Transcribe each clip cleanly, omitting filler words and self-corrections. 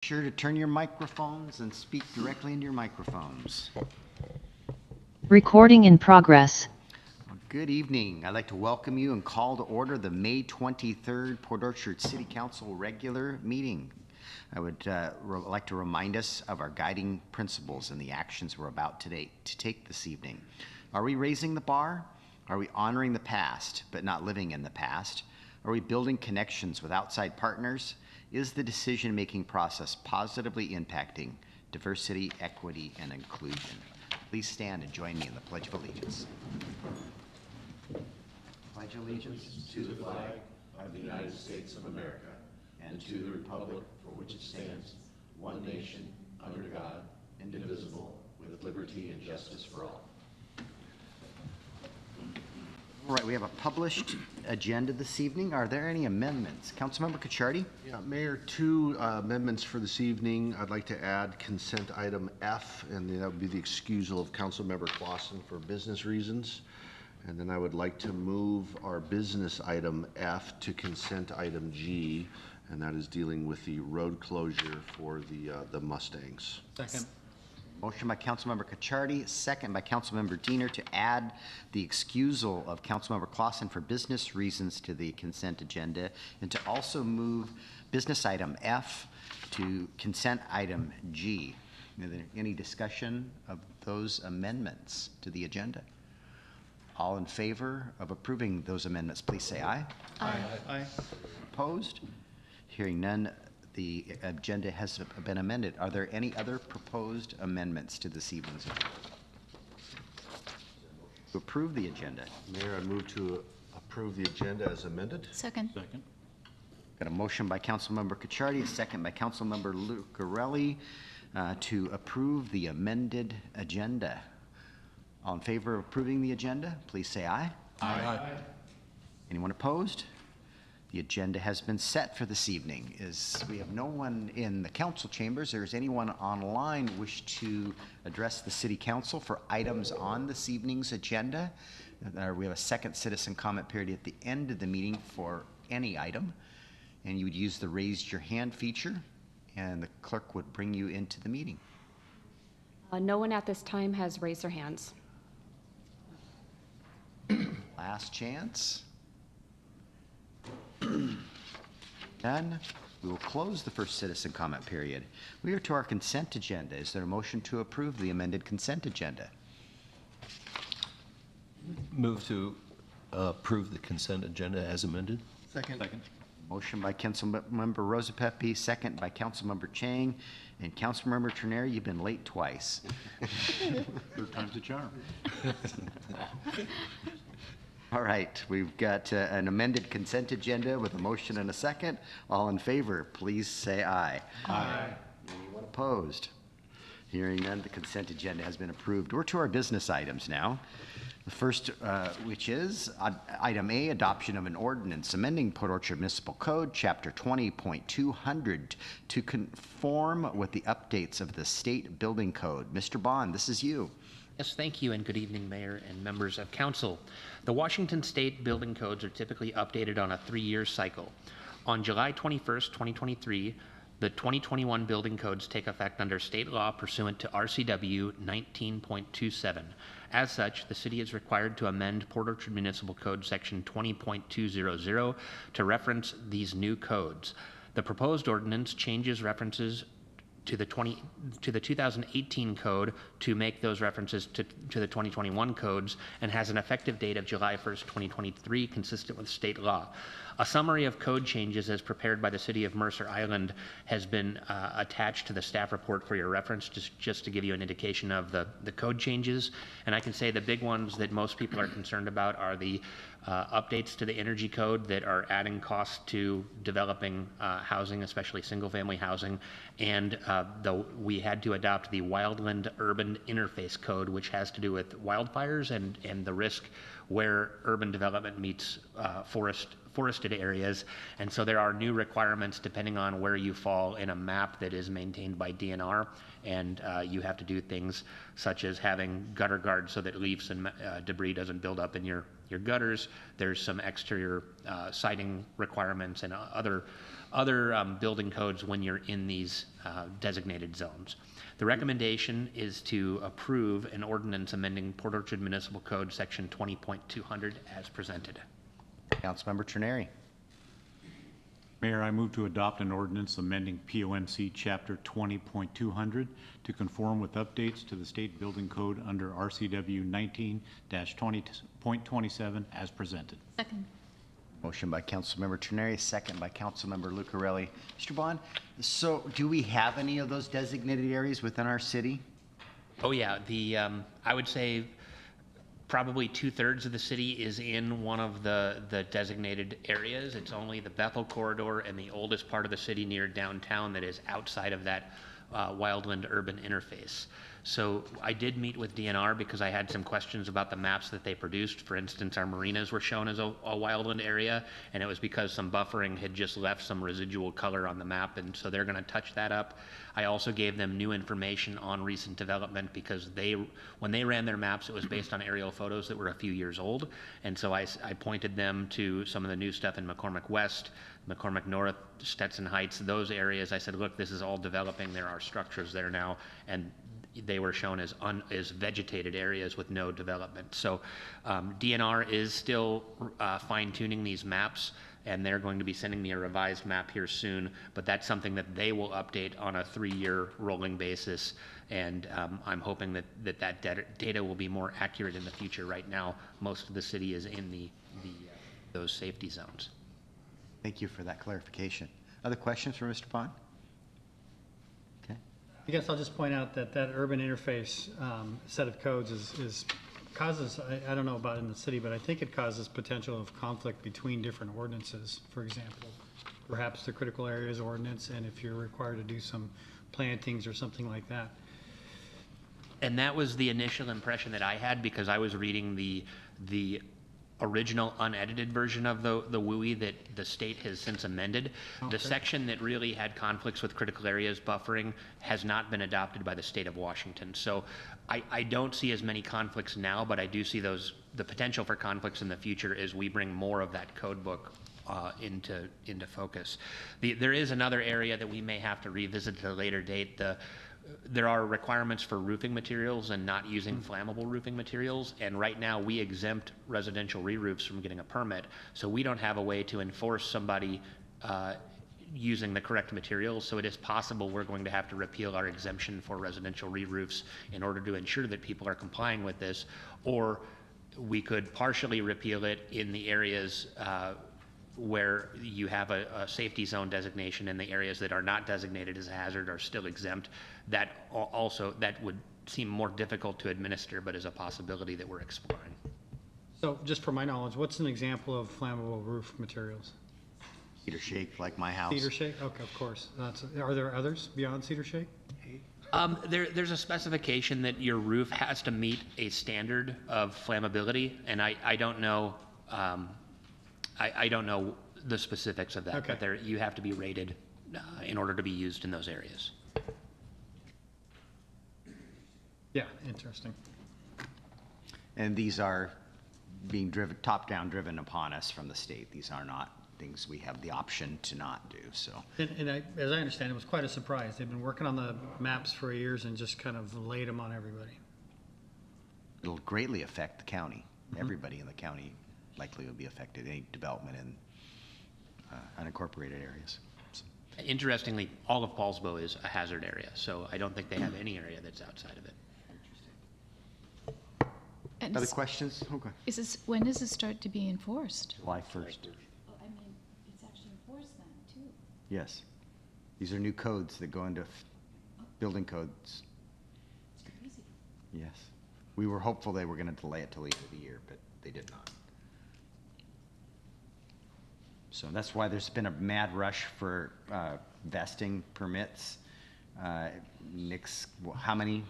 Sure to turn your microphones and speak directly into your microphones. Recording in progress. Good evening. I'd like to welcome you and call to order the May 23rd Port Orchard City Council regular meeting. I would like to remind us of our guiding principles and the actions we're about to take this evening. Are we raising the bar? Are we honoring the past but not living in the past? Are we building connections with outside partners? Is the decision-making process positively impacting diversity, equity, and inclusion? Please stand and join me in the Pledge of Allegiance. Pledge allegiance to the flag of the United States of America and to the republic for which it stands, one nation, under God, indivisible, with liberty and justice for all. All right, we have a published agenda this evening. Are there any amendments? Councilmember Cacciardi? Yeah, Mayor, two amendments for this evening. I'd like to add consent item F, and that would be the excusal of Councilmember Clausen for business reasons. And then I would like to move our business item F to consent item G, and that is dealing with the road closure for the Mustangs. Second. Motion by Councilmember Cacciardi, second by Councilmember Diener to add the excusal of Councilmember Clausen for business reasons to the consent agenda, and to also move business item F to consent item G. Is there any discussion of those amendments to the agenda? All in favor of approving those amendments, please say aye. Aye. Aye. Opposed? Hearing none, the agenda has been amended. Are there any other proposed amendments to this evening's agenda? To approve the agenda. Mayor, I move to approve the agenda as amended. Second. Got a motion by Councilmember Cacciardi, a second by Councilmember Lucarelli to approve the amended agenda. All in favor of approving the agenda, please say aye. Aye. Anyone opposed? The agenda has been set for this evening. We have no one in the council chambers. Is anyone online wish to address the city council for items on this evening's agenda? We have a second citizen comment period at the end of the meeting for any item, and you would use the raise your hand feature, and the clerk would bring you into the meeting. No one at this time has raised their hands. Last chance. None. We will close the first citizen comment period. We are to our consent agenda. Is there a motion to approve the amended consent agenda? Move to approve the consent agenda as amended. Second. Motion by Councilmember Rosapepe, second by Councilmember Chang. And Councilmember Trenary, you've been late twice. Third time's a charm. All right, we've got an amended consent agenda with a motion and a second. All in favor, please say aye. Aye. Anyone opposed? Hearing none, the consent agenda has been approved. We're to our business items now. The first, which is item A, adoption of an ordinance amending Port Orchard Municipal Code, Chapter 20.200 to conform with the updates of the state building code. Mr. Bond, this is you. Yes, thank you, and good evening, Mayor and members of Council. The Washington State building codes are typically updated on a 3-year cycle. On July 21st, 2023, the 2021 building codes take effect under state law pursuant to RCW 19.27. As such, the city is required to amend Port Orchard Municipal Code Section 20.200 to reference these new codes. The proposed ordinance changes references to the 2018 code to make those references to the 2021 codes, and has an effective date of July 1st, 2023, consistent with state law. A summary of code changes as prepared by the City of Mercer Island has been attached to the staff report for your reference, just to give you an indication of the code changes. And I can say the big ones that most people are concerned about are the updates to the energy code that are adding costs to developing housing, especially single-family housing, and we had to adopt the Wildland Urban Interface Code, which has to do with wildfires and the risk where urban development meets forested areas. And so there are new requirements depending on where you fall in a map that is maintained by DNR. And you have to do things such as having gutter guards so that leaves and debris doesn't build up in your gutters. There's some exterior siding requirements and other building codes when you're in these designated zones. The recommendation is to approve an ordinance amending Port Orchard Municipal Code Section 20.200 as presented. Councilmember Trenary. Mayor, I move to adopt an ordinance amending POMC Chapter 20.200 to conform with updates to the state building code under RCW 19-20.27 as presented. Second. Motion by Councilmember Trenary, second by Councilmember Lucarelli. Mr. Bond, so do we have any of those designated areas within our city? Oh yeah, I would say probably 2/3 of the city is in one of the designated areas. It's only the Bethel corridor and the oldest part of the city near downtown that is outside of that wildland urban interface. So I did meet with DNR because I had some questions about the maps that they produced. For instance, our marinas were shown as a wildland area, and it was because some buffering had just left some residual color on the map, and so they're going to touch that up. I also gave them new information on recent development because when they ran their maps, it was based on aerial photos that were a few years old, and so I pointed them to some of the new stuff in McCormick West, McCormick North, Stetson Heights, those areas. I said, look, this is all developing. There are structures there now, and they were shown as vegetated areas with no development. So DNR is still fine-tuning these maps, and they're going to be sending me a revised map here soon, but that's something that they will update on a 3-year rolling basis, and I'm hoping that data will be more accurate in the future. Right now, most of the city is in those safety zones. Thank you for that clarification. Other questions for Mr. Bond? Okay. I guess I'll just point out that urban interface set of codes causes, I don't know about in the city, but I think it causes potential of conflict between different ordinances. For example, perhaps the critical areas ordinance, and if you're required to do some plantings or something like that. And that was the initial impression that I had because I was reading the original unedited version of the WUI that the state has since amended. Okay. The section that really had conflicts with critical areas buffering has not been adopted by the state of Washington. So I don't see as many conflicts now, but I do see the potential for conflicts in the future as we bring more of that code book into focus. There is another area that we may have to revisit at a later date. There are requirements for roofing materials and not using flammable roofing materials, and right now we exempt residential re-roofs from getting a permit, so we don't have a way to enforce somebody using the correct materials. So it is possible we're going to have to repeal our exemption for residential re-roofs in order to ensure that people are complying with this, or we could partially repeal it in the areas where you have a safety zone designation, and the areas that are not designated as a hazard are still exempt. That would seem more difficult to administer, but is a possibility that we're exploring. So just for my knowledge, what's an example of flammable roof materials? Cedar shake, like my house. Cedar shake? Okay, of course. Are there others beyond cedar shake? There's a specification that your roof has to meet a standard of flammability, and I don't know. I don't know the specifics of that, Okay. but you have to be rated in order to be used in those areas. Yeah, interesting. And these are being driven, top-down driven upon us from the state. These are not things we have the option to not do, so. And as I understand, it was quite a surprise. They've been working on the maps for years and just kind of laid them on everybody. It'll greatly affect the county. Everybody in the county likely will be affected, any development in unincorporated areas. So, Interestingly, all of Paulsbo is a hazard area, so I don't think they have any area that's outside of it. And other questions? Okay. when does this start to be enforced? July 1st. I mean, it's actually enforced then, too. Yes. These are new codes that go into building codes. It's crazy. Yes. We were hopeful they were going to delay it till the end of the year, but they did not. So that's why there's been a mad rush for vesting permits. Nick's, how many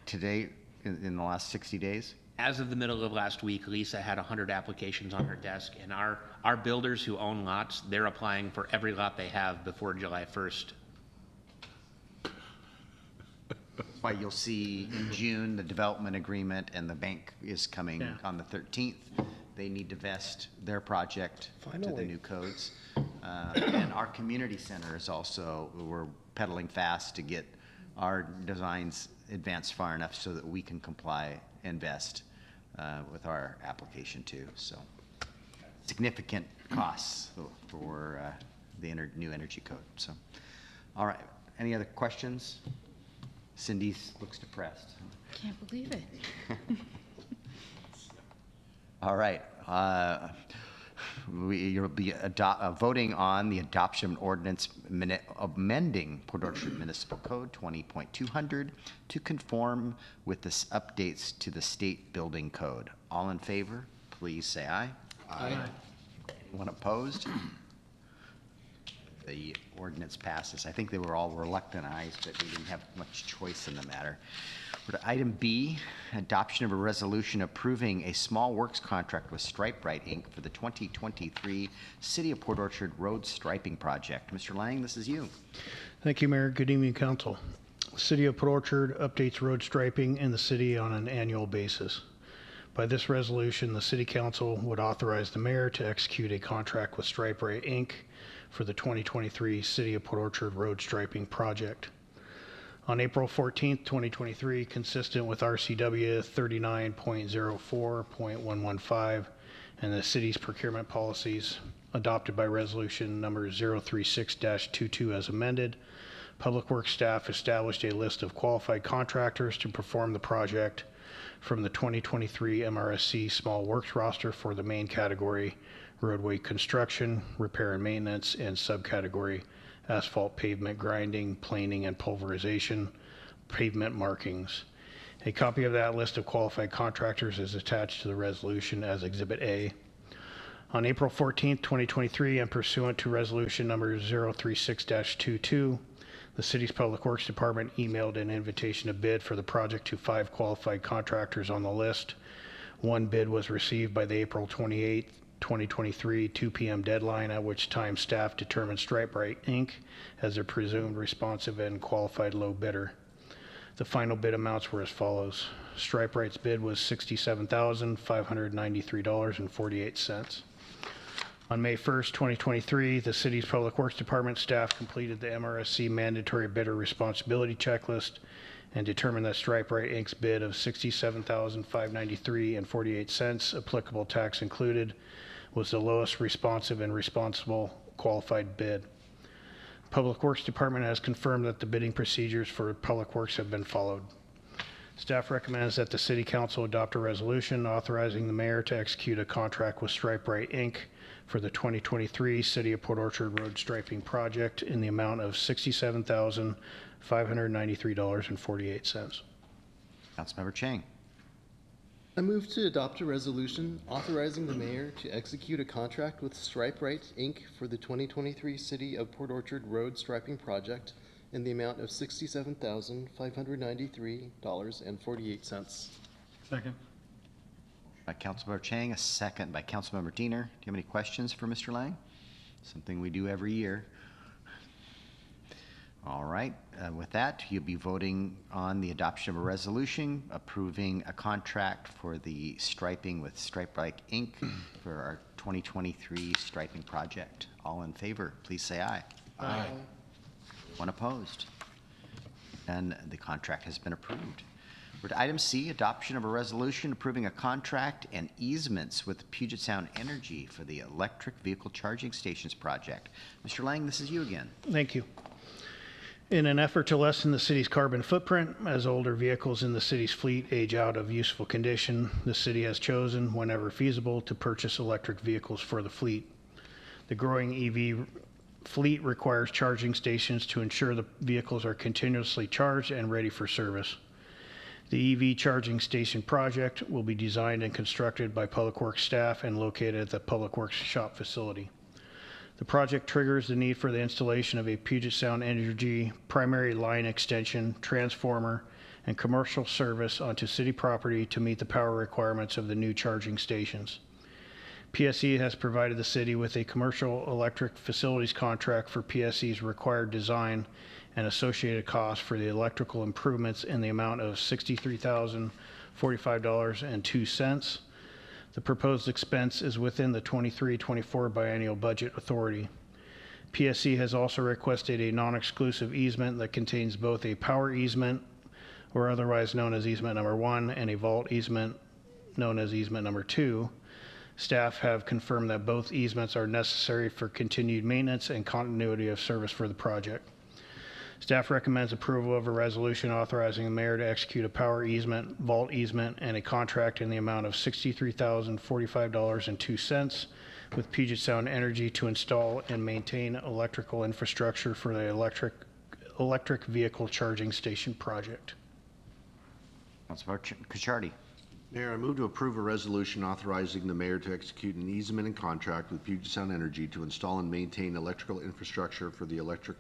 today in the last 60 days? As of the middle of last week, Lisa had 100 applications on her desk, and our builders who own lots, they're applying for every lot they have before July 1st. That's why you'll see in June, the development agreement and the bank is coming Yeah. on the 13th. They need to vest their project to the new codes. And our community center is also, we're pedaling fast to get our designs advanced far enough so that we can comply and vest with our application too. So significant costs for the new energy code. So, all right. Any other questions? Cindy looks depressed. Can't believe it. All right. You'll be voting on the adoption of an ordinance amending Port Orchard Municipal Code 20.200 to conform with the updates to the state building code. All in favor, please say aye. Aye. Anyone opposed? The ordinance passes. I think they were all reluctant ayes, but we didn't have much choice in the matter. We're to item B, adoption of a resolution approving a small works contract with StripeRite, Inc. for the 2023 City of Port Orchard Road Striping Project. Mr. Lang, this is you. Thank you, Mayor. Good evening, Council. City of Port Orchard updates road striping in the city on an annual basis. By this resolution, the City Council would authorize the mayor to execute a contract with StripeRite, Inc. for the 2023 City of Port Orchard Road Striping Project. On April 14, 2023, consistent with RCW 39.04.115 and the city's procurement policies adopted by resolution number 036-22 as amended, Public Works staff established a list of qualified contractors to perform the project from the 2023 MRSC Small Works roster for the main category, roadway construction, repair and maintenance, and subcategory, asphalt pavement grinding, planing and pulverization, pavement markings. A copy of that list of qualified contractors is attached to the resolution as Exhibit A. On April 14, 2023, and pursuant to resolution number 036-22, the city's Public Works Department emailed an invitation to bid for the project to 5 qualified contractors on the list. One bid was received by the April 28, 2023 2 p.m. deadline, at which time staff determined StripeRite, Inc. as a presumed responsive and qualified low bidder. The final bid amounts were as follows. StripeRite's bid was $67,593.48. On May 1st, 2023, the city's Public Works Department staff completed the MRSC mandatory bidder responsibility checklist and determined that StripeRite, Inc.'s bid of $67,593.48, applicable tax included, was the lowest responsive and responsible qualified bid. Public Works Department has confirmed that the bidding procedures for Public Works have been followed. Staff recommends that the City Council adopt a resolution authorizing the mayor to execute a contract with StripeRite, Inc. for the 2023 City of Port Orchard Road Striping Project in the amount of $67,593.48. Councilmember Chang. I move to adopt a resolution authorizing the mayor to execute a contract with StripeRite, Inc. for the 2023 City of Port Orchard Road Striping Project in the amount of $67,593.48. Second. By Councilmember Chang, a second by Councilmember Diener. Do you have any questions for Mr. Lang? Something we do every year. All right, with that, you'll be voting on the adoption of a resolution approving a contract for the striping with StripeRite, Inc. for our 2023 striping project. All in favor, please say aye. Aye. One opposed. And the contract has been approved. We're to item C, adoption of a resolution approving a contract and easements with Puget Sound Energy for the electric vehicle charging stations project. Mr. Lang, this is you again. Thank you. In an effort to lessen the city's carbon footprint, as older vehicles in the city's fleet age out of useful condition, the city has chosen, whenever feasible, to purchase electric vehicles for the fleet. The growing EV fleet requires charging stations to ensure the vehicles are continuously charged and ready for service. The EV charging station project will be designed and constructed by Public Works staff and located at the Public Works shop facility. The project triggers the need for the installation of a Puget Sound Energy primary line extension, transformer, and commercial service onto city property to meet the power requirements of the new charging stations. PSE has provided the city with a commercial electric facilities contract for PSE's required design and associated costs for the electrical improvements in the amount of $63,045.02. The proposed expense is within the 23-24 biennial budget authority. PSE has also requested a non-exclusive easement that contains both a power easement, or otherwise known as easement number 1, and a vault easement known as easement number 2. Staff have confirmed that both easements are necessary for continued maintenance and continuity of service for the project. Staff recommends approval of a resolution authorizing the mayor to execute a power easement, vault easement, and a contract in the amount of $63,045.02 with Puget Sound Energy to install and maintain electrical infrastructure for the electric vehicle charging station project. Councilmember Kuchardi. Mayor, I move to approve a resolution authorizing the mayor to execute an easement and contract with Puget Sound Energy to install and maintain electrical infrastructure for the electric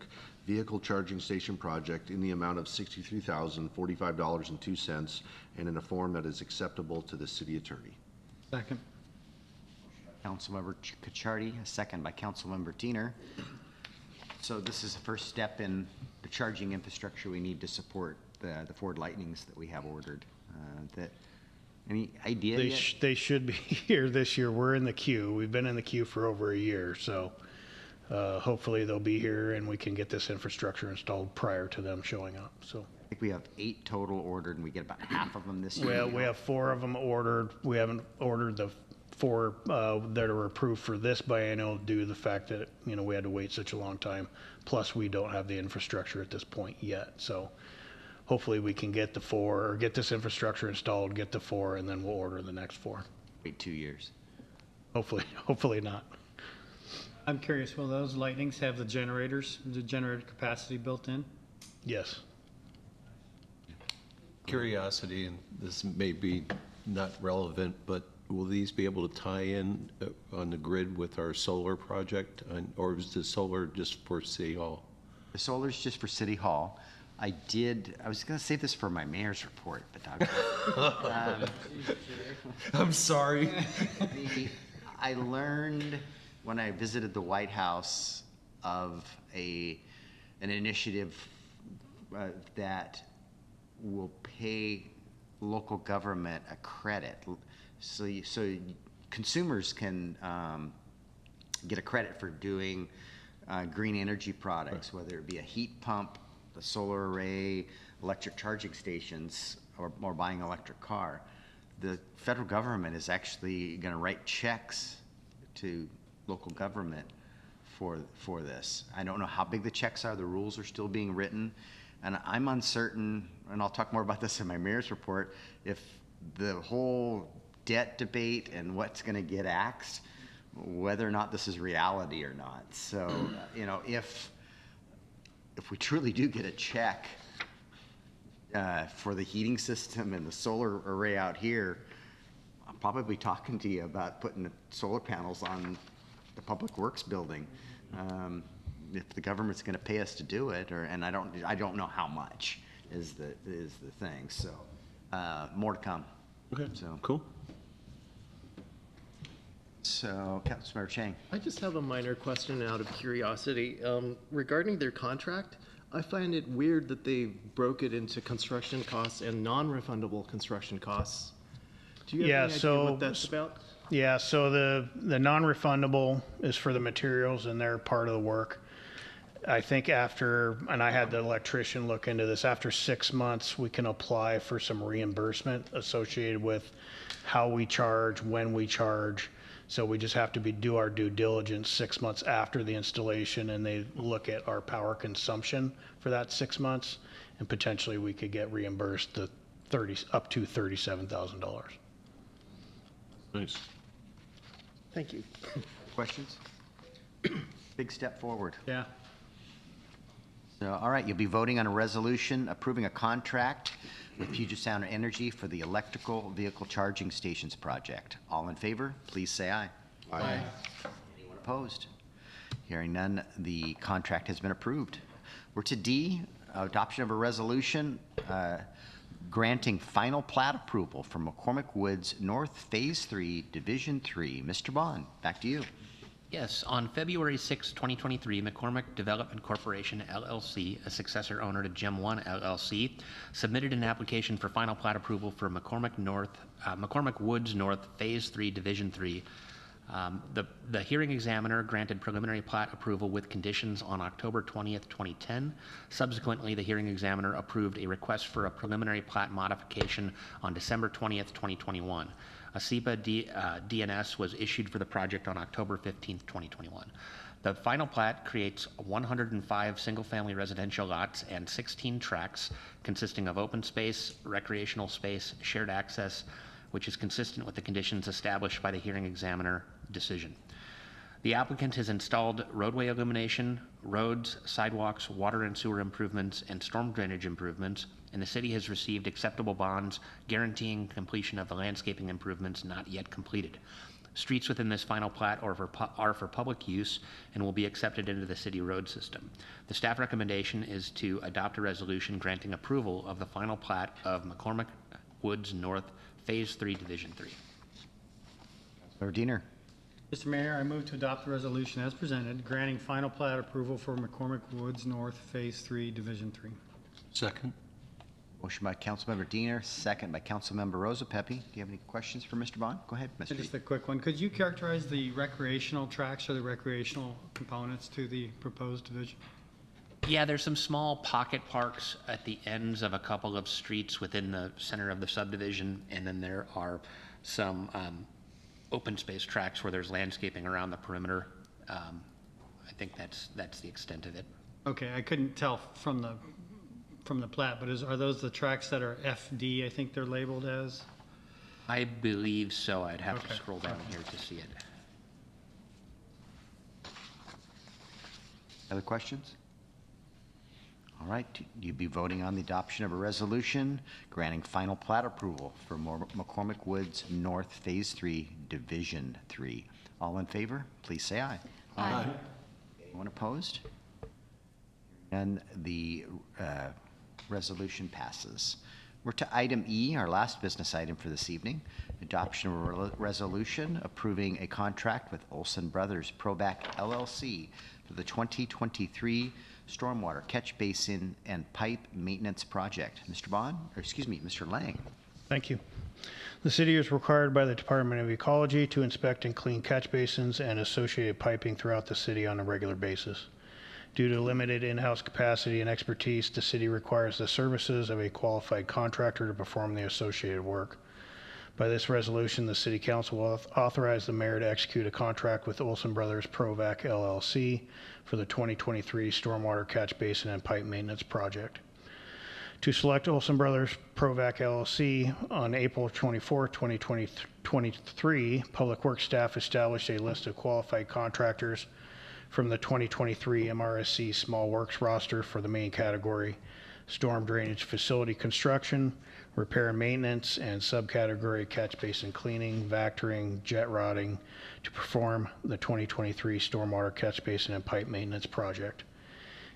vehicle charging station project in the amount of $63,045.02 and in a form that is acceptable to the city attorney. Second. Councilmember Kuchardi, a second by Councilmember Teener. So this is the first step in the charging infrastructure we need to support the Ford Lightnings that we have ordered. Any idea yet? They should be here this year. We're in the queue. We've been in the queue for over a year, so hopefully they'll be here and we can get this infrastructure installed prior to them showing up. So I think we have 8 total ordered, and we get about half of them this year. well, we have 4 of them ordered. We haven't ordered the 4 that are approved for this biennial due to the fact that we had to wait such a long time. Plus, we don't have the infrastructure at this point yet. So hopefully we can get the 4 or get this infrastructure installed, get the 4, and then we'll order the next 4. Wait 2 years. Hopefully not. I'm curious, will those Lightnings have the generators, the generator capacity built in? Yes. Curiosity, and this may be not relevant, but will these be able to tie in on the grid with our solar project? Or is the solar just for City Hall? The solar's just for City Hall. I was going to save this for my mayor's report, but I'm sorry. I learned when I visited the White House of an initiative that will pay local government a credit. So consumers can get a credit for doing green energy products, whether it be a heat pump, the solar array, electric charging stations, or buying an electric car. The federal government is actually going to write checks to local government for this. I don't know how big the checks are. The rules are still being written. And I'm uncertain, and I'll talk more about this in my mayor's report, if the whole debt debate and what's going to get axed, whether or not this is reality or not. So, if we truly do get a check for the heating system and the solar array out here, I'll probably be talking to you about putting the solar panels on the Public Works building. If the government's going to pay us to do it, and I don't know how much is the thing. So more to come. Okay, So cool. So Councilmember Chang. I just have a minor question out of curiosity. Regarding their contract, I find it weird that they broke it into construction costs and non-refundable construction costs. Do you have any idea what that's about? Yeah, so the non-refundable is for the materials and they're part of the work. I think after, and I had the electrician look into this, after 6 months, we can apply for some reimbursement associated with how we charge, when we charge. So we just have to do our due diligence 6 months after the installation, and they look at our power consumption for that 6 months, and potentially we could get reimbursed up to $37,000. Nice. Thank you. Questions? Big step forward. Yeah. So, all right, you'll be voting on a resolution approving a contract with Puget Sound Energy for the electrical vehicle charging stations project. All in favor, please say aye. Aye. Anyone opposed? Hearing none, the contract has been approved. We're to D, adoption of a resolution granting final plat approval for McCormick Woods North Phase 3, Division 3. Mr. Bond, back to you. Yes, on February 6, 2023, McCormick Development Corporation, LLC, a successor owner to Gem 1 LLC, submitted an application for final plat approval for McCormick Woods North Phase 3, Division 3. The hearing examiner granted preliminary plat approval with conditions on October 20th, 2010. Subsequently, the hearing examiner approved a request for a preliminary plat modification on December 20th, 2021. A SEPA DNS was issued for the project on October 15th, 2021. The final plat creates 105 single-family residential lots and 16 tracts consisting of open space, recreational space, shared access, which is consistent with the conditions established by the hearing examiner decision. The applicant has installed roadway illumination, roads, sidewalks, water and sewer improvements, and storm drainage improvements, and the city has received acceptable bonds guaranteeing completion of the landscaping improvements not yet completed. Streets within this final plat are for public use and will be accepted into the city road system. The staff recommendation is to adopt a resolution granting approval of the final plat of McCormick Woods North Phase 3, Division 3. Councilmember Diener. Mr. Mayor, I move to adopt the resolution as presented, granting final plat approval for McCormick Woods North Phase 3, Division 3. Second. Motion by Councilmember Diener, second by Councilmember Rosa. Pepe, do you have any questions for Mr. Bond? Go ahead, Mr. Just a quick one. Could you characterize the recreational tracks or the recreational components to the proposed division? Yeah, there's some small pocket parks at the ends of a couple of streets within the center of the subdivision, and then there are some open space tracks where there's landscaping around the perimeter. I think that's the extent of it. Okay, I couldn't tell from the plat, but are those the tracks that are FD, I think they're labeled as? I believe so. I'd have to Okay. scroll down here to see it. Other questions? All right, you'd be voting on the adoption of a resolution granting final plat approval for McCormick Woods North Phase 3, Division 3. All in favor, please say aye. Aye. Anyone opposed? And the resolution passes. We're to item E, our last business item for this evening, adoption of a resolution approving a contract with Olson Brothers Provac LLC for the 2023 Stormwater Catch Basin and Pipe Maintenance Project. Mr. Bond, or excuse me, Mr. Lang. Thank you. The city is required by the Department of Ecology to inspect and clean catch basins and associated piping throughout the city on a regular basis. Due to limited in-house capacity and expertise, the city requires the services of a qualified contractor to perform the associated work. By this resolution, the City Council will authorize the mayor to execute a contract with Olson Brothers Provac LLC for the 2023 Stormwater Catch Basin and Pipe Maintenance Project. To select Olson Brothers Provac LLC, on April 24, 2023, Public Works staff established a list of qualified contractors from the 2023 MRSC Small Works roster for the main category, storm drainage facility construction, repair and maintenance, and subcategory catch basin cleaning, vectoring, jet rodding to perform the 2023 Stormwater Catch Basin and Pipe Maintenance Project.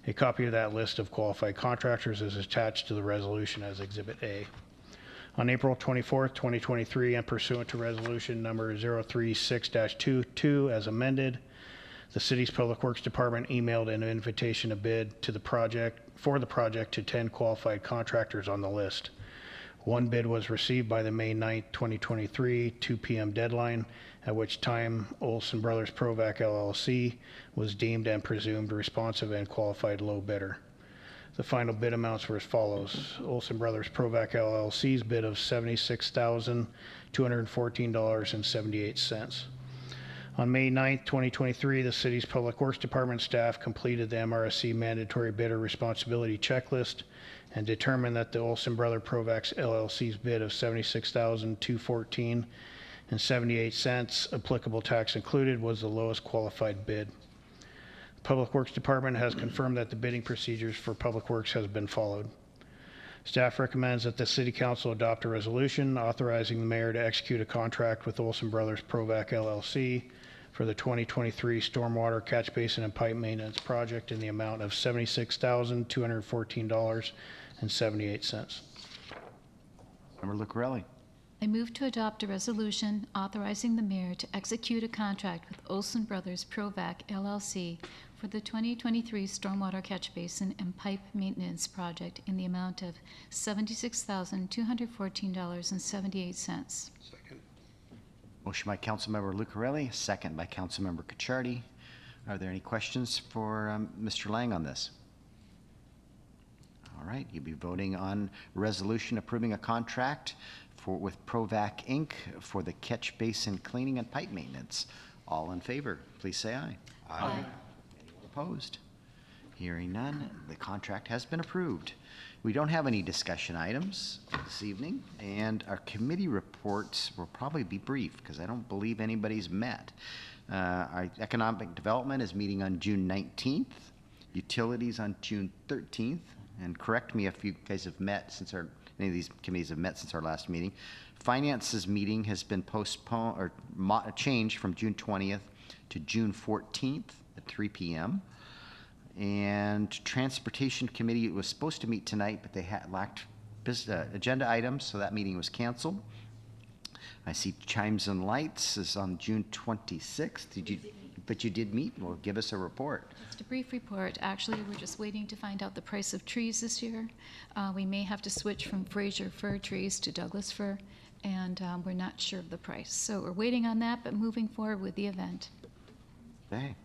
A copy of that list of qualified contractors is attached to the resolution as Exhibit A. On April 24, 2023, and pursuant to resolution number 036-22 as amended, the city's Public Works Department emailed an invitation to bid to the project to 10 qualified contractors on the list. One bid was received by the May 9, 2023, 2 p.m. deadline, at which time Olson Brothers Provac LLC was deemed and presumed responsive and qualified low bidder. The final bid amounts were as follows. Olson Brothers Provac LLC's bid of $76,214.78. On May 9, 2023, the city's Public Works Department staff completed the MRSC mandatory bidder responsibility checklist and determined that the Olson Brothers Provac LLC's bid of $76,214.78, applicable tax included, was the lowest qualified bid. The Public Works Department has confirmed that the bidding procedures for Public Works has been followed. Staff recommends that the City Council adopt a resolution authorizing the mayor to execute a contract with Olson Brothers Provac LLC for the 2023 Stormwater Catch Basin and Pipe Maintenance Project in the amount of $76,214.78. Member Lucarelli. I move to adopt a resolution authorizing the mayor to execute a contract with Olson Brothers Provac LLC for the 2023 Stormwater Catch Basin and Pipe Maintenance Project in the amount of $76,214.78. Second. Motion by Councilmember Lucarelli, second by Councilmember Cacciardi. Are there any questions for Mr. Lang on this? All right, you'll be voting on resolution approving a contract with Provac Inc. for the catch basin cleaning and pipe maintenance. All in favor, please say aye. Aye. Anyone opposed? Hearing none, the contract has been approved. We don't have any discussion items this evening, and our committee reports will probably be brief because I don't believe anybody's met. Our Economic Development is meeting on June 19th, Utilities on June 13th, and correct me if you guys have met since any of these committees have met since our last meeting. Finance's meeting has been postponed or changed from June 20th to June 14th at 3 p.m. And Transportation Committee was supposed to meet tonight, but they lacked agenda items, so that meeting was canceled. I see Chimes and Lights is on June 26th. But you did meet. Well, give us a report. Just a brief report. Actually, we're just waiting to find out the price of trees this year. We may have to switch from Fraser fir trees to Douglas fir, and we're not sure of the price. So we're waiting on that, but moving forward with the event. Okay.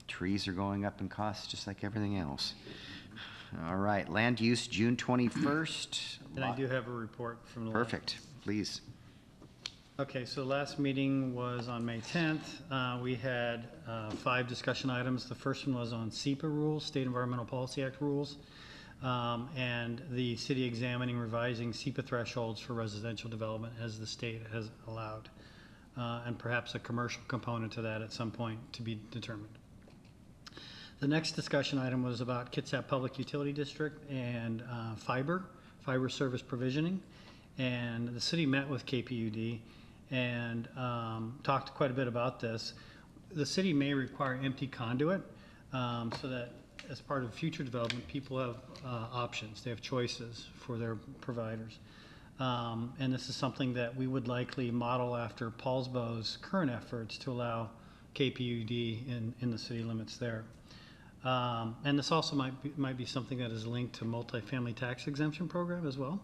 Trees are going up in cost just like everything else. All right, land use, June 21st. And I do have a report from the. Perfect, please. Okay, so last meeting was on May 10th. We had 5 discussion items. The first one was on SEPA rules, State Environmental Policy Act rules, and the city examining revising SEPA thresholds for residential development as the state has allowed, and perhaps a commercial component to that at some point to be determined. The next discussion item was about Kitsap Public Utility District and fiber service provisioning. And the city met with KPUD and talked quite a bit about this. The city may require empty conduit so that as part of future development, people have options. They have choices for their providers. And this is something that we would likely model after Paulsbo's current efforts to allow KPUD in the city limits there. And this also might be something that is linked to multifamily tax exemption program as well.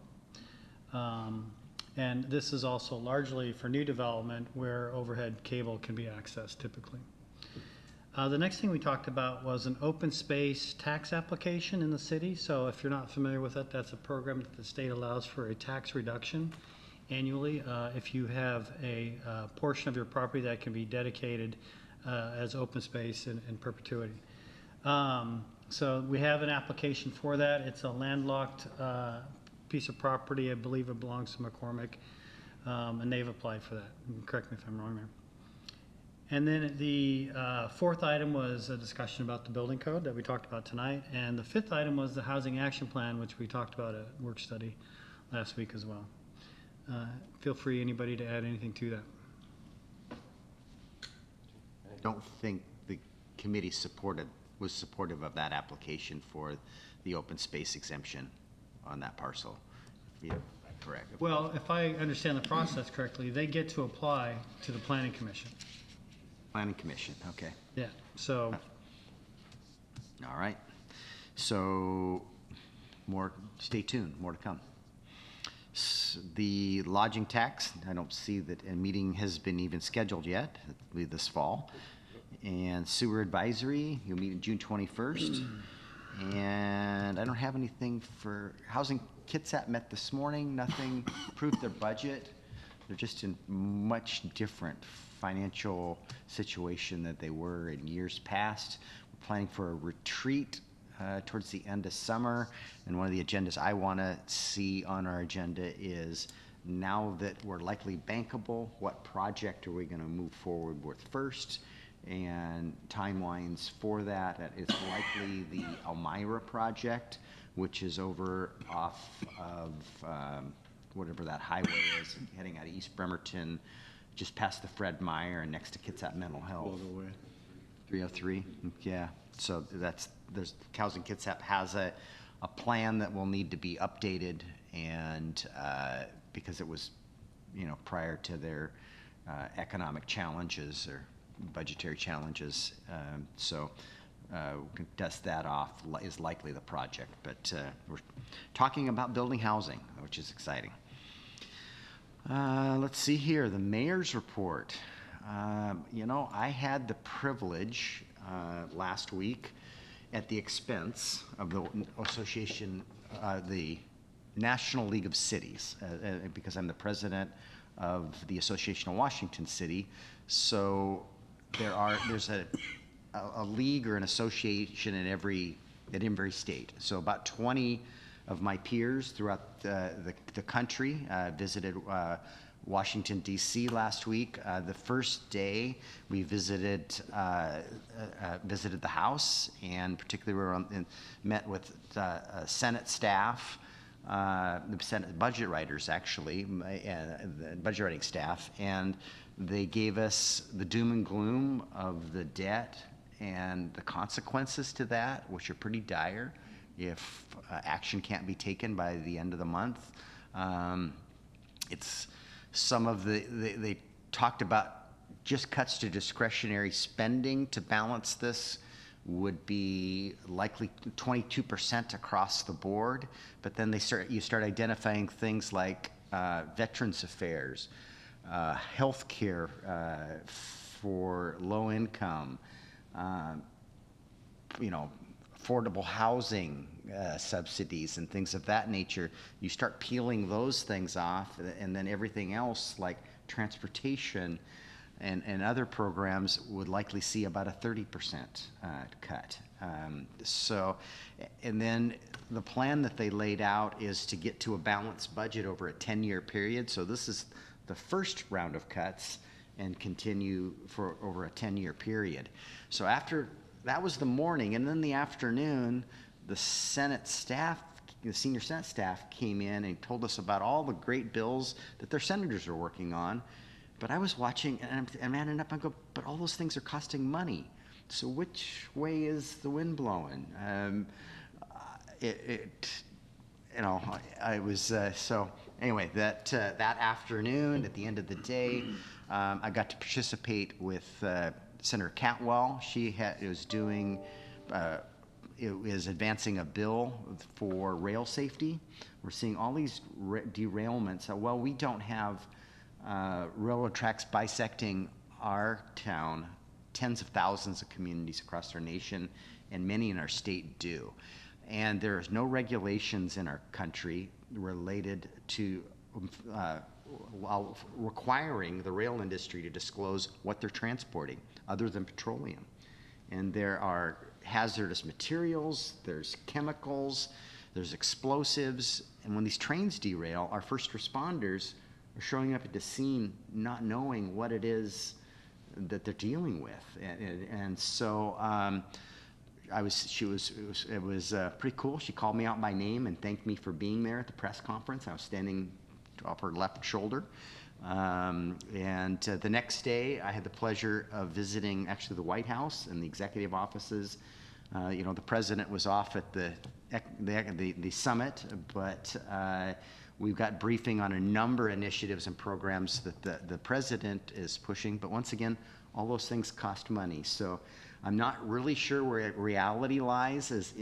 And this is also largely for new development where overhead cable can be accessed typically. The next thing we talked about was an open space tax application in the city. So if you're not familiar with it, that's a program that the state allows for a tax reduction annually if you have a portion of your property that can be dedicated as open space in perpetuity. So we have an application for that. It's a landlocked piece of property. I believe it belongs to McCormick, and they've applied for that. Correct me if I'm wrong there. And then the fourth item was a discussion about the building code that we talked about tonight. And the fifth item was the housing action plan, which we talked about at work study last week as well. Feel free, anybody, to add anything to that. I don't think the committee was supportive of that application for the open space exemption on that parcel. Yeah, correct. Well, if I understand the process correctly, they get to apply to the planning commission. Planning Commission, okay. Yeah, so. All right. So stay tuned, more to come. The lodging tax, I don't see that a meeting has been even scheduled yet. It'll be this fall. And sewer advisory, you'll meet on June 21st. And I don't have anything for housing. Kitsap met this morning, nothing, approved their budget. They're just in much different financial situation than they were in years past. We're planning for a retreat towards the end of summer. And one of the agendas I want to see on our agenda is, now that we're likely bankable, what project are we going to move forward with first? And timelines for that. It's likely the Elmira project, which is over off of whatever that highway is, heading out of East Bremerton, just past the Fred Meyer and next to Kitsap Mental Health. 303, yeah. So there's Housing Kitsap has a a plan that will need to be updated, and because it was, prior to their economic challenges or budgetary challenges. So we can dust that off, is likely the project. But we're talking about building housing, which is exciting. Let's see here, the mayor's report. I had the privilege last week at the expense of the association, the National League of Cities, because I'm the president of the Association of Washington City. So there's a league or an association in every state. So about 20 of my peers throughout the country visited Washington, D.C. last week. The first day we visited the House, and particularly met with Senate staff, the Senate budget writers actually, the budget writing staff, and they gave us the doom and gloom of the debt and the consequences to that, which are pretty dire if action can't be taken by the end of the month. It's some of they talked about just cuts to discretionary spending to balance this would be likely 22% across the board, but then you start identifying things like Veterans Affairs, health care for low income, affordable housing subsidies and things of that nature. You start peeling those things off, and then everything else like transportation and other programs would likely see about a 30% cut. And then the plan that they laid out is to get to a balanced budget over a 10-year period. So this is the first round of cuts and continue for over a 10-year period. So after that was the morning, and then the afternoon, the Senate staff, the senior Senate staff came in and told us about all the great bills that their senators are working on. But I was watching, and I'm adding up and go, but all those things are costing money. So which way is the wind blowing? I was, so anyway, that afternoon, at the end of the day, I got to participate with Senator Cantwell. She was doing, is advancing a bill for rail safety. We're seeing all these derailments. Well, we don't have railroad tracks bisecting our town. Tens of thousands of communities across our nation, and many in our state do. And there's no regulations in our country related to requiring the rail industry to disclose what they're transporting other than petroleum. And there are hazardous materials, there's chemicals, there's explosives, and when these trains derail, our first responders are showing up at the scene not knowing what it is that they're dealing with. And so it was pretty cool. She called me out by name and thanked me for being there at the press conference. I was standing off her left shoulder. And the next day, I had the pleasure of visiting actually the White House and the executive offices. The president was off at the summit, but we've got briefing on a number of initiatives and programs that the president is pushing. But once again, all those things cost money. So I'm not really sure where reality lies as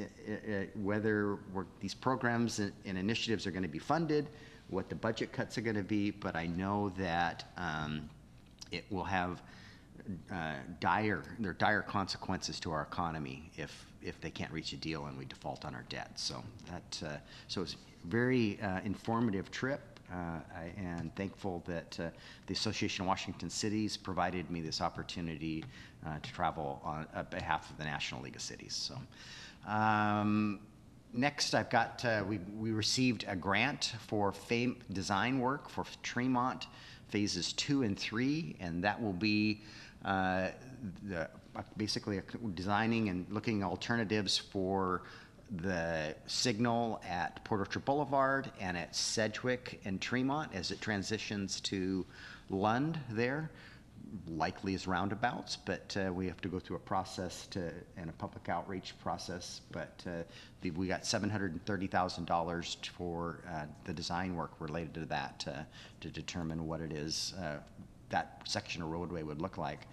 whether these programs and initiatives are going to be funded, what the budget cuts are going to be, but I know that it will have dire consequences to our economy if they can't reach a deal and we default on our debt. So so it's a very informative trip, and thankful that the Association of Washington Cities provided me this opportunity to travel on behalf of the National League of Cities. So. Next, I've got, we received a grant for design work for Tremont phases 2 and 3, and that will be basically designing and looking at alternatives for the signal at Port Orchard Boulevard and at Sedgwick and Tremont as it transitions to Lund there. likely is roundabouts, but we have to go through a process and a public outreach process. But we got $730,000 for the design work related to that to determine what it is that section of roadway would look like.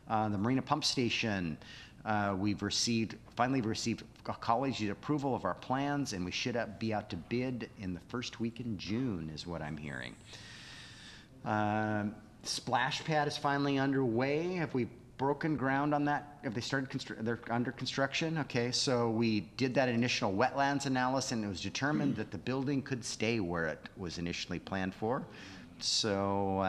The Marina Pump Station, we've finally received college approval of our plans, and we should be out to bid in the first week in June, is what I'm hearing. Splash pad is finally underway. Have we broken ground on that? Have they started they're under construction? Okay, so we did that initial wetlands analysis, and it was determined that the building could stay where it was initially planned for. So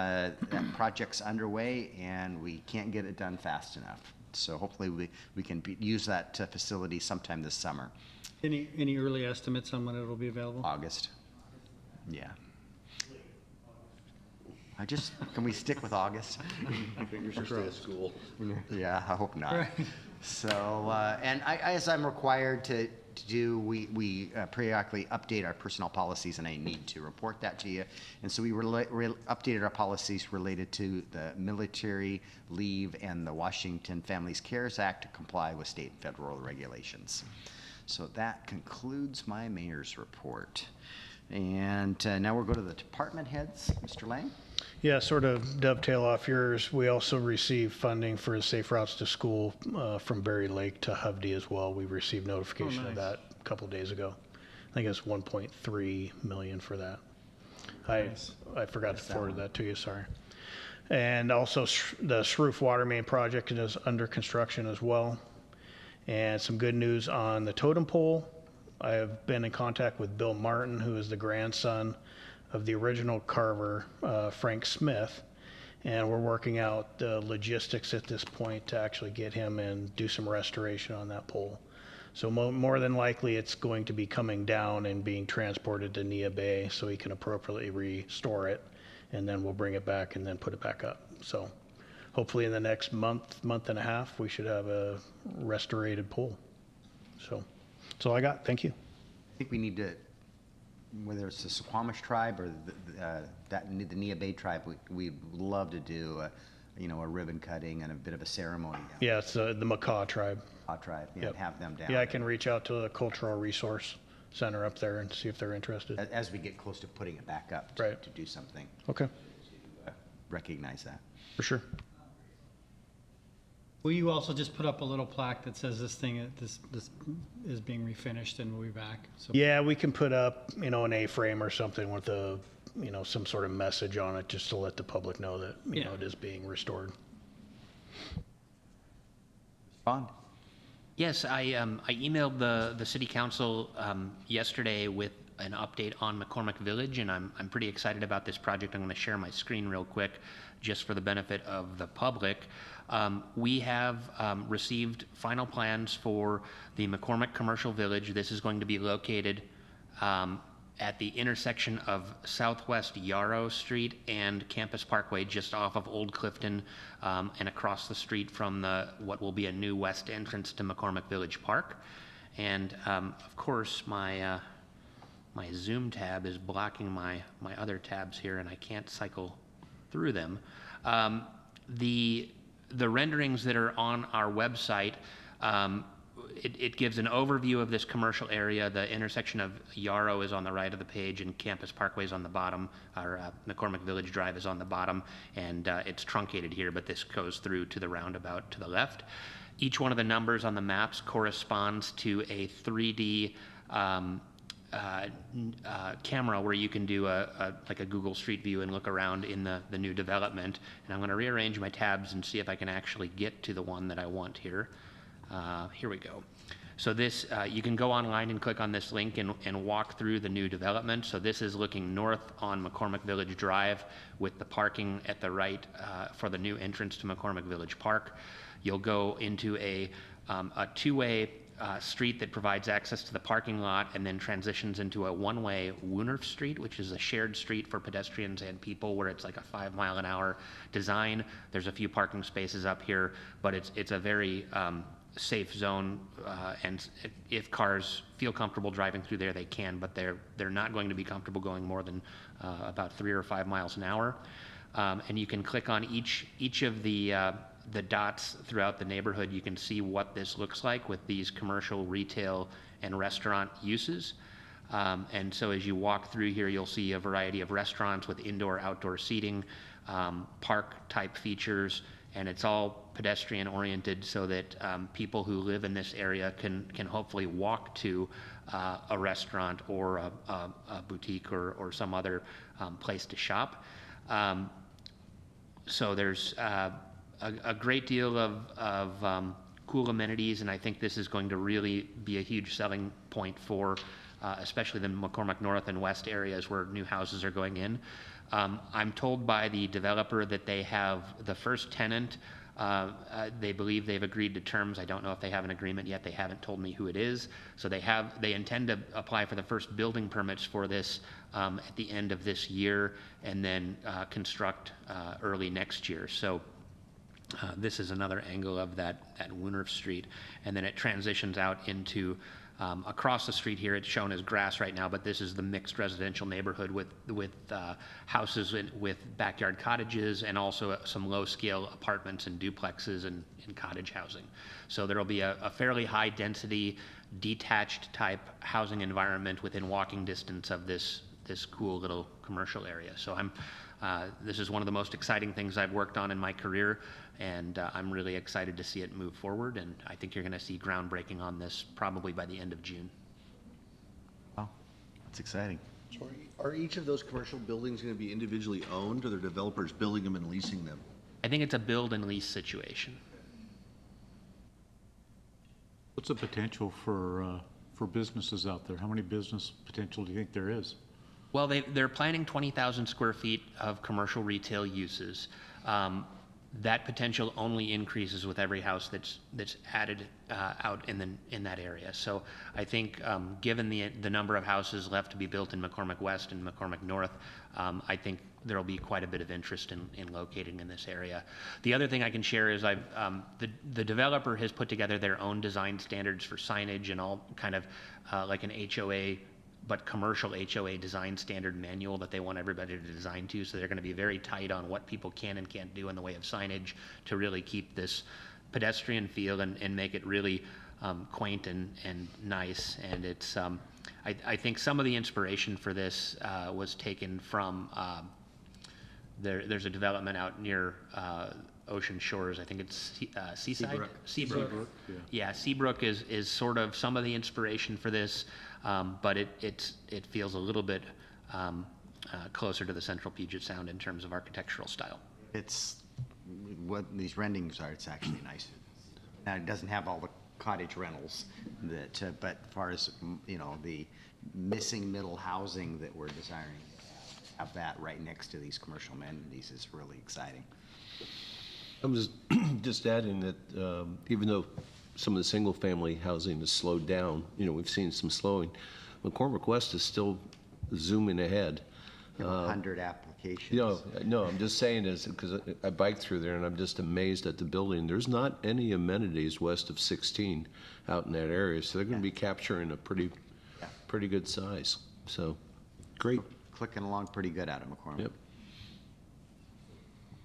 that project's underway, and we can't get it done fast enough. So hopefully we can use that facility sometime this summer. Any early estimates on when it'll be available? August. Yeah. Can we stick with August? Fingers crossed. School. Yeah, I hope not. Right. So, and as I'm required to do, we periodically update our personnel policies, and I need to report that to you. And so we updated our policies related to the military leave and the Washington Families Cares Act to comply with state and federal regulations. So that concludes my mayor's report. And now we'll go to the department heads. Mr. Lang? Yeah, sort of dovetail off yours. We also received funding for Safe Routes to School from Berry Lake to Hovde as well. We received notification of that a couple days ago. I think it's 1.3 million for that. I forgot to forward that to you, sorry. And also the Shroof Water Main project is under construction as well. And some good news on the totem pole. I have been in contact with Bill Martin, who is the grandson of the original carver, Frank Smith, and we're working out the logistics at this point to actually get him and do some restoration on that pole. So more than likely it's going to be coming down and being transported to Nia Bay so he can appropriately restore it, and then we'll bring it back and then put it back up. So hopefully in the next month and a half, we should have a restorated pole. So that's all I got. Thank you. I think we need to, whether it's the Suquamish tribe or the Nia Bay tribe, we'd love to do a ribbon cutting and a bit of a ceremony. Yeah, it's the Makah tribe. Tribe, yeah, Yep. have them down. Yeah, I can reach out to the Cultural Resource Center up there and see if they're interested. As we get close to putting it back up to do something, Okay, recognize that. for sure. Will you also just put up a little plaque that says this is being refinished and we'll be back? So Yeah, we can put up, an A-frame or something with some sort of message on it just to let the public know that, Yeah. it is being restored. Bond? Yes, I emailed the city council yesterday with an update on McCormick Village, and I'm pretty excited about this project. I'm going to share my screen real quick just for the benefit of the public. We have received final plans for the McCormick Commercial Village. This is going to be located at the intersection of Southwest Yarrow Street and Campus Parkway, just off of Old Clifton, and across the street from what will be a new west entrance to McCormick Village Park. And of course, my Zoom tab is blocking my other tabs here, and I can't cycle through them. The renderings that are on our website, it gives an overview of this commercial area. The intersection of Yarrow is on the right of the page, and Campus Parkway is on the bottom. Our McCormick Village Drive is on the bottom, and it's truncated here, but this goes through to the roundabout to the left. Each one of the numbers on the maps corresponds to a 3D camera where you can do like a Google Street View and look around in the new development. And I'm going to rearrange my tabs and see if I can actually get to the one that I want here. Here we go. So this, you can go online and click on this link and walk through the new development. So this is looking north on McCormick Village Drive with the parking at the right for the new entrance to McCormick Village Park. You'll go into a two-way street that provides access to the parking lot and then transitions into a one-way Woonerf Street, which is a shared street for pedestrians and people where it's like a 5-mile-an-hour design. There's a few parking spaces up here, but it's a very safe zone, and if cars feel comfortable driving through there, they can, but they're not going to be comfortable going more than about 3 or 5 miles an hour. And you can click on each of the dots throughout the neighborhood. You can see what this looks like with these commercial, retail, and restaurant uses. And so as you walk through here, you'll see a variety of restaurants with indoor, outdoor seating, park-type features, and it's all pedestrian-oriented so that people who live in this area can hopefully walk to a restaurant or a boutique or some other place to shop. So there's a great deal of cool amenities, and I think this is going to really be a huge selling point for especially the McCormick North and West areas where new houses are going in. I'm told by the developer that they have the first tenant. They believe they've agreed to terms. I don't know if they have an agreement yet. They haven't told me who it is. So they intend to apply for the first building permits for this at the end of this year, and then construct early next year. So this is another angle of that Wooners Street, and then it transitions out into across the street here. It's shown as grass right now, but this is the mixed residential neighborhood with houses with backyard cottages, and also some low-scale apartments and duplexes and cottage housing. So there'll be a fairly high-density, detached type housing environment within walking distance of this cool little commercial area. So this is one of the most exciting things I've worked on in my career, and I'm really excited to see it move forward, and I think you're going to see groundbreaking on this probably by the end of June. Wow, that's exciting. So are each of those commercial buildings going to be individually owned, or are the developers building them and leasing them? I think it's a build and lease situation. What's the potential for businesses out there? How many business potential do you think there is? Well, they're planning 20,000 square feet of commercial retail uses. That potential only increases with every house that's added out in that area. So I think given the number of houses left to be built in McCormick West and McCormick North, I think there will be quite a bit of interest in locating in this area. The other thing I can share is the developer has put together their own design standards for signage and all kind of like an HOA, but commercial HOA design standard manual that they want everybody to design to. So they're going to be very tight on what people can and can't do in the way of signage to really keep this pedestrian feel and make it really quaint and nice. And it's I think some of the inspiration for this was taken from there's a development out near Ocean Shores. I think it's Seaside? Seabrook. Yeah, Seabrook is sort of some of the inspiration for this, but it feels a little bit closer to the Central Puget Sound in terms of architectural style. It's what these renderings are. It's actually nice. Now it doesn't have all the cottage rentals that, but as far as the missing middle housing that we're desiring, have that right next to these commercial amenities is really exciting. I'm just adding that even though some of the single-family housing has slowed down, we've seen some slowing, McCormick West is still zooming ahead. 100 applications. No, I'm just saying is because I biked through there and I'm just amazed at the building. There's not any amenities west of 16 out in that area, so they're going to be capturing a pretty good size. So, great. Clicking along pretty good out of McCormick. Yep.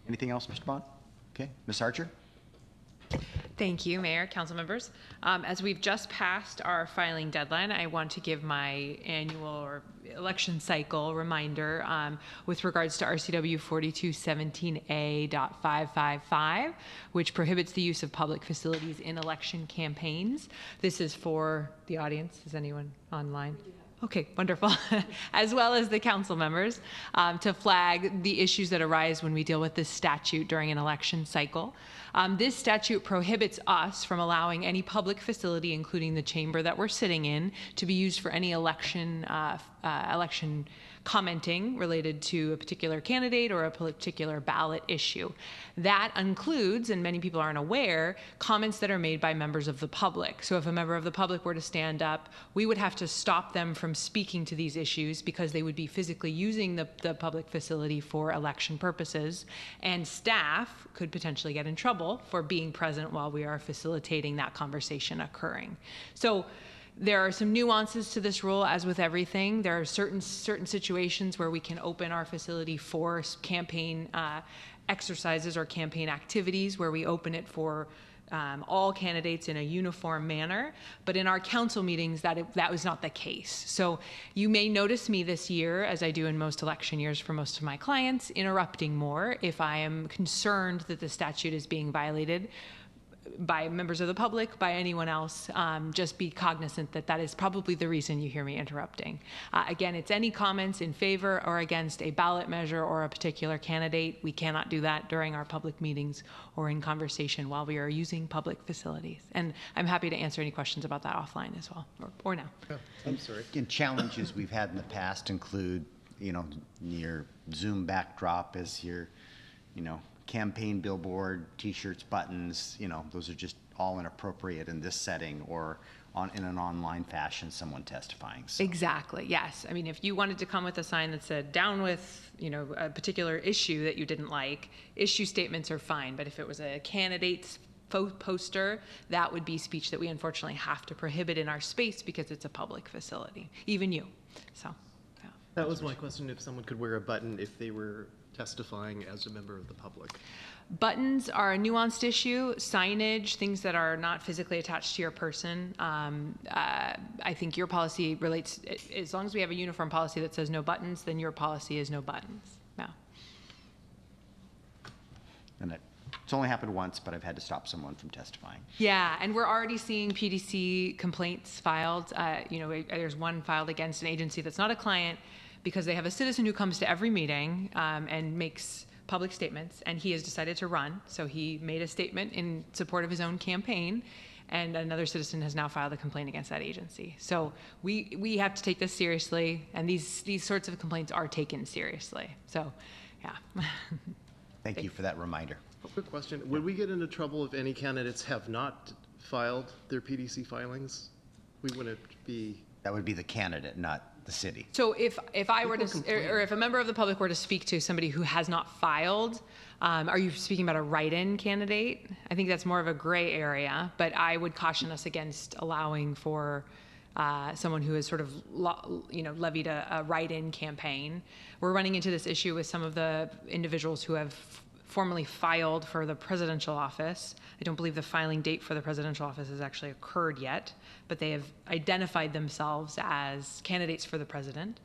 Anything else, Mr. Bond? Okay, Ms. Archer? Thank you, Mayor, council members. As we've just passed our filing deadline, I want to give my annual or election cycle reminder with regards to RCW 4217A.555, which prohibits the use of public facilities in election campaigns. This is for the audience. Is anyone online? Okay, wonderful. As well as the council members, to flag the issues that arise when we deal with this statute during an election cycle. This statute prohibits us from allowing any public facility, including the chamber that we're sitting in, to be used for any election commenting related to a particular candidate or a particular ballot issue. That includes, and many people aren't aware, comments that are made by members of the public. So if a member of the public were to stand up, we would have to stop them from speaking to these issues because they would be physically using the public facility for election purposes, and staff could potentially get in trouble for being present while we are facilitating that conversation occurring. So There are some nuances to this rule, as with everything. There are certain situations where we can open our facility for campaign exercises or campaign activities, where we open it for all candidates in a uniform manner. But in our council meetings, that was not the case. So you may notice me this year, as I do in most election years for most of my clients, interrupting more if I am concerned that the statute is being violated by members of the public, by anyone else. Just be cognizant that that is probably the reason you hear me interrupting. Again, it's any comments in favor or against a ballot measure or a particular candidate. We cannot do that during our public meetings or in conversation while we are using public facilities. And I'm happy to answer any questions about that offline as well, or now. I'm sorry. And challenges we've had in the past include, your Zoom backdrop as your, campaign billboard, T-shirts, buttons, those are just all inappropriate in this setting or in an online fashion, someone testifying. So. Exactly, yes. I mean, if you wanted to come with a sign that said down with, a particular issue that you didn't like, issue statements are fine. But if it was a candidate's poster, that would be speech that we unfortunately have to prohibit in our space because it's a public facility, even you. So, yeah. That was my question, if someone could wear a button if they were testifying as a member of the public. Buttons are a nuanced issue. Signage, things that are not physically attached to your person. I think your policy relates, as long as we have a uniform policy that says no buttons, then your policy is no buttons. Yeah. And it's only happened once, but I've had to stop someone from testifying. Yeah, and we're already seeing PDC complaints filed. There's one filed against an agency that's not a client, because they have a citizen who comes to every meeting and makes public statements, and he has decided to run. So he made a statement in support of his own campaign, and another citizen has now filed a complaint against that agency. So we have to take this seriously, and these sorts of complaints are taken seriously. So, yeah. Thank you for that reminder. A quick question. Would we get into trouble if any candidates have not filed their PDC filings? We wouldn't be... That would be the candidate, not the city. So if I were to, or if a member of the public were to speak to somebody who has not filed, are you speaking about a write-in candidate? I think that's more of a gray area, but I would caution us against allowing for someone who has sort of, levied a write-in campaign. We're running into this issue with some of the individuals who have formally filed for the presidential office. I don't believe the filing date for the presidential office has actually occurred yet, but they have identified themselves as candidates for the president.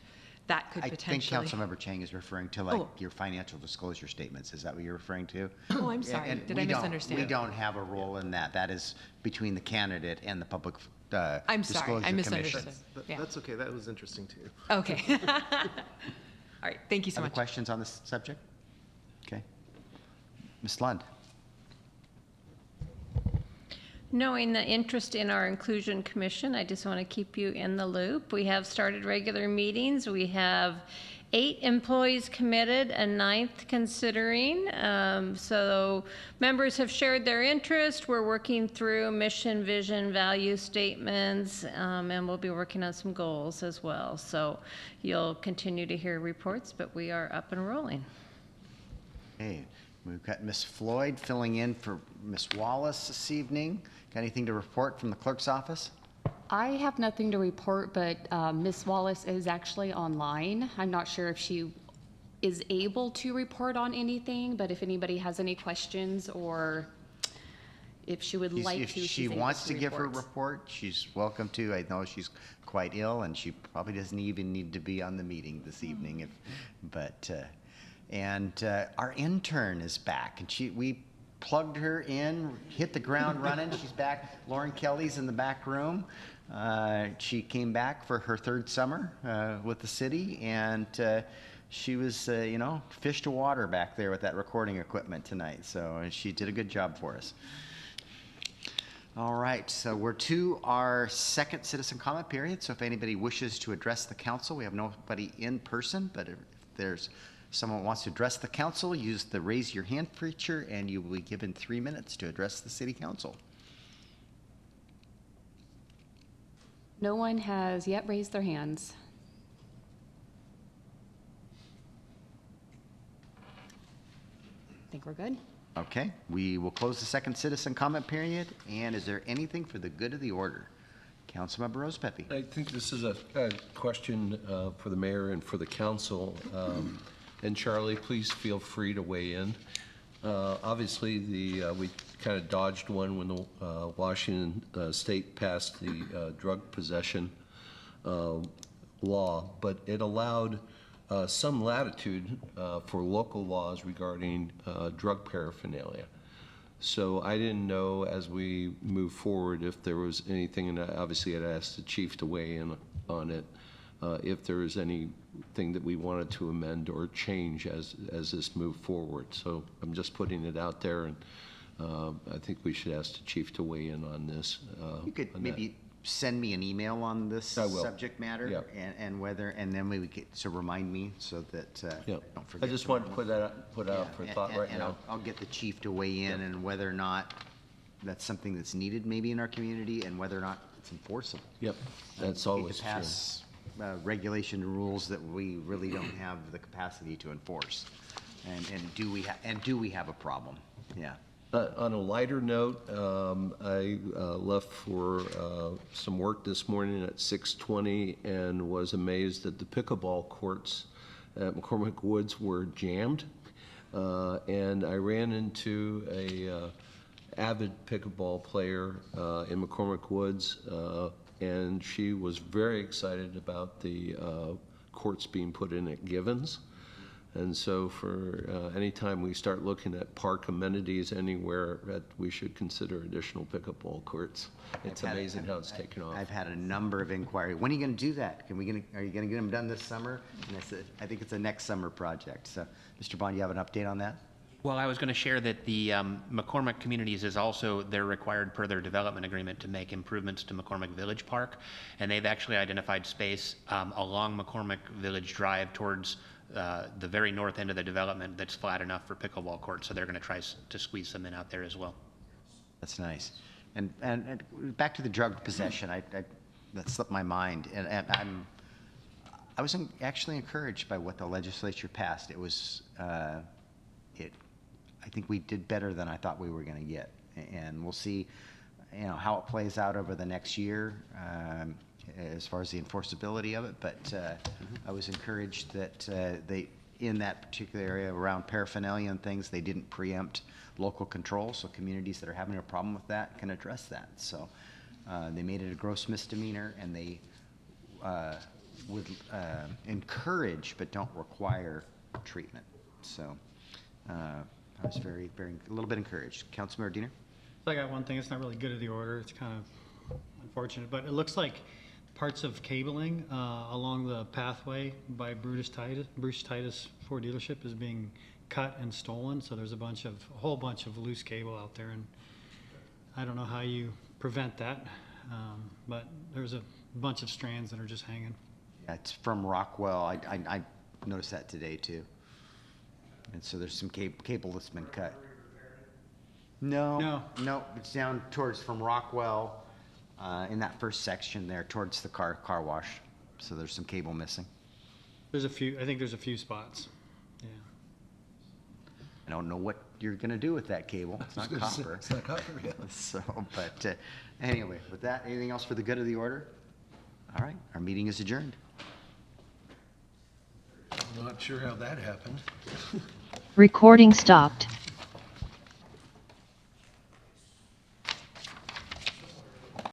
That could potentially... I think Councilmember Chang is referring to your financial disclosure statements. Is that what you're referring to? Oh, I'm sorry. Did I misunderstand? We don't have a role in that. That is between the candidate and the public I'm sorry. I misunderstood. That's okay. That was interesting too. Okay. All right. Thank you so Other much. questions on this subject? Okay. Ms. Lund. Knowing the interest in our Inclusion Commission, I just want to keep you in the loop. We have started regular meetings. We have 8 employees committed, a 9th considering. So members have shared their interest. We're working through mission, vision, value statements, and we'll be working on some goals as well. So you'll continue to hear reports, but we are up and rolling. Hey, we've got Ms. Floyd filling in for Ms. Wallace this evening. Got anything to report from the clerk's office? I have nothing to report, but Ms. Wallace is actually online. I'm not sure if she is able to report on anything, but if anybody has any questions or if she would like If to, she she's able wants to give her report. report, she's welcome to. I know she's quite ill, and she probably doesn't even need to be on the meeting this evening. Our intern is back, and we plugged her in, hit the ground running. She's back. Lauren Kelly's in the back room. She came back for her 3rd summer with the city, and she was, fish to water back there with that recording equipment tonight. So she did a good job for us. All right, so we're to our second citizen comment period. So if anybody wishes to address the council, we have nobody in person, but if there's someone who wants to address the council, use the raise your hand feature, and you will be given 3 minutes to address the city council. No one has yet raised their hands. I think we're good. Okay, we will close the second citizen comment period. And is there anything for the good of the order? Councilmember Rosepepe. I think this is a question for the mayor and for the council. And Charlie, please feel free to weigh in. Obviously, we kind of dodged one when the Washington State passed the drug possession law, but it allowed some latitude for local laws regarding drug paraphernalia. So I didn't know as we move forward if there was anything, and obviously I'd asked the chief to weigh in on it, if there was anything that we wanted to amend or change as this moved forward. So I'm just putting it out there, and I think we should ask the chief to weigh in on this. You could on maybe send me an email on this I will. subject matter Yep. and whether, and then we could, so remind me so that Yeah, don't I forget. just wanted to put out for Yeah, thought right and now. I'll get the chief to weigh in and whether or not that's something that's needed maybe in our community and whether or not it's enforceable. Yep, that's We hate to always true. pass regulation and rules that we really don't have the capacity to enforce. And do we have a problem? Yeah. On a lighter note, I left for some work this morning at 6:20 and was amazed that the pickleball courts at McCormick Woods were jammed. And I ran into a avid pickleball player in McCormick Woods, and she was very excited about the courts being put in at Givens. And so for any time we start looking at park amenities anywhere, that we should consider additional pickleball courts. It's amazing how it's taken off. I've had a number of inquiries. When are you going to do that? Are you going to get them done this summer? And I think it's a next summer project. So, Mr. Bond, you have an update on that? Well, I was going to share that the McCormick Communities is also, they're required per their development agreement to make improvements to McCormick Village Park. And they've actually identified space along McCormick Village Drive towards the very north end of the development that's flat enough for pickleball courts. So they're going to try to squeeze some in out there as well. That's nice. And back to the drug possession, that slipped my mind. And I was actually encouraged by what the legislature passed. It was, I think we did better than I thought we were going to get. And we'll see, how it plays out over the next year as far as the enforceability of it. But I was encouraged that they, in that particular area around paraphernalia and things, they didn't preempt local control. So communities that are having a problem with that can address that. So they made it a gross misdemeanor, and they would encourage but don't require treatment. So I was very, very, a little bit encouraged. Councilmember Diener? I got one thing, it's not really good of the order, it's kind of unfortunate, but it looks like parts of cabling along the pathway by Bruce Titus Ford dealership is being cut and stolen, so there's a whole bunch of loose cable out there, and I don't know how you prevent that, but there's a bunch of strands that are just hanging. Yeah, it's from Rockwell. I noticed that today too. And so there's some cable that's been cut. No, it's down towards from Rockwell in that first section there towards the car wash. So there's some cable missing. I think there's a few spots, yeah. I don't know what you're going to do with that cable. It's not copper. It's not copper, yeah. So, but anyway, with that, anything else for the good of the order? All right, our meeting is adjourned. I'm not sure how that happened. Recording stopped.